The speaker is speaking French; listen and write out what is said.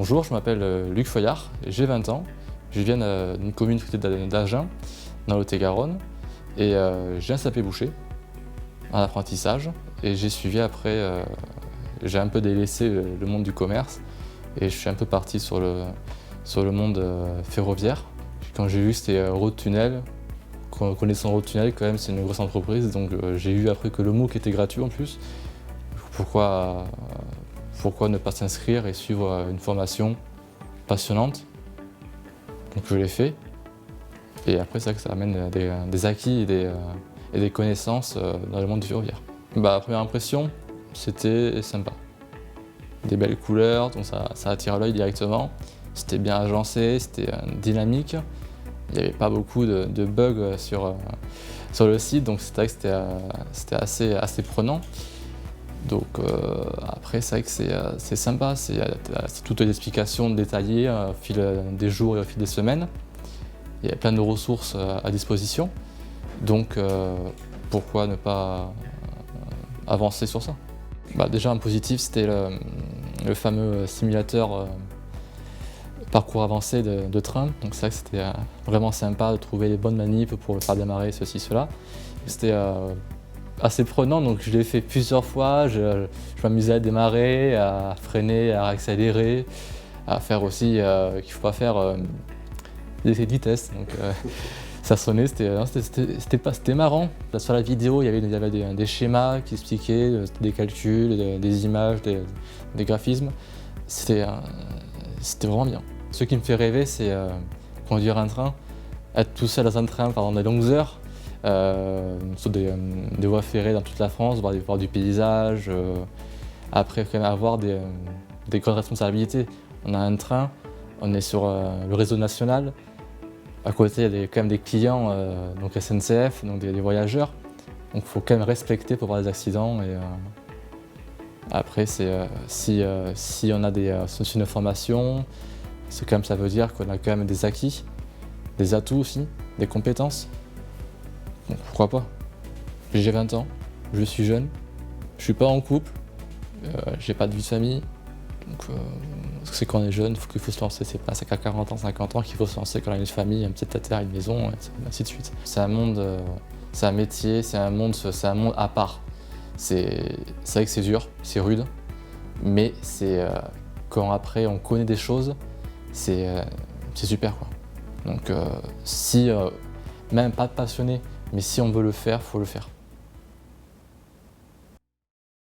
Bonjour, je m'appelle Luc Feuillard, j'ai 20 ans. Je viens d'une commune d'Agen, dans le Lot-et-Garonne, et j'ai un CAP boucher en apprentissage. Et j'ai suivi après, j'ai un peu délaissé le monde du commerce et je suis un peu parti sur le monde ferroviaire. Quand j'ai vu que c'était Road-Tunnel, connaissant Road-Tunnel quand même, c'est une grosse entreprise, donc j'ai vu après que le MOOC était gratuit en plus. Pourquoi ne pas s'inscrire et suivre une formation passionnante? Donc je l'ai fait. Et après, c'est vrai que ça amène des acquis et des connaissances dans le monde du ferroviaire. La première impression, c'était sympa. Des belles couleurs, donc ça attire l'œil directement. C'était bien agencé, c'était dynamique. Il n'y avait pas beaucoup de bugs sur le site, donc c'est vrai que c'était assez prenant. Donc après, c'est vrai que c'est sympa, c'est toutes les explications détaillées au fil des jours et au fil des semaines. Il y a plein de ressources à disposition, donc pourquoi ne pas avancer sur ça? Déjà, un positif, c'était le fameux simulateur parcours avancé de train. Donc c'est vrai que c'était vraiment sympa de trouver les bonnes manips pour faire démarrer ceci, cela. C'était assez prenant, donc je l'ai fait plusieurs fois. Je m'amusais à démarrer, à freiner, à accélérer, à faire aussi qu'il ne faut pas faire des essais de vitesse. Donc ça sonnait, c'était marrant. Sur la vidéo, il y avait des schémas qui expliquaient des calculs, des images, des graphismes. C'était vraiment bien. Ce qui me fait rêver, c'est conduire un train, être tout seul dans un train pendant des longues heures, sur des voies ferrées dans toute la France, voir du paysage. Après, quand même avoir des grandes responsabilités. On a un train, on est sur le réseau national. À côté, il y a quand même des clients, donc SNCF, donc des voyageurs. Donc il faut quand même respecter pour avoir des accidents. Et après, si on a une formation, ça veut dire qu'on a quand même des acquis, des atouts aussi, des compétences. Donc pourquoi pas? J'ai 20 ans, je suis jeune, je suis pas en couple, j'ai pas de vie de famille. Donc c'est quand on est jeune qu'il faut se lancer, c'est pas qu'à 40 ans, 50 ans qu'il faut se lancer quand on a une famille, un petit terre, une maison, et ainsi de suite. C'est un monde, c'est un métier, c'est un monde à part. C'est vrai que c'est dur, c'est rude, mais quand après on connaît des choses, c'est super quoi. Donc si, même pas passionné, mais si on veut le faire, faut le faire.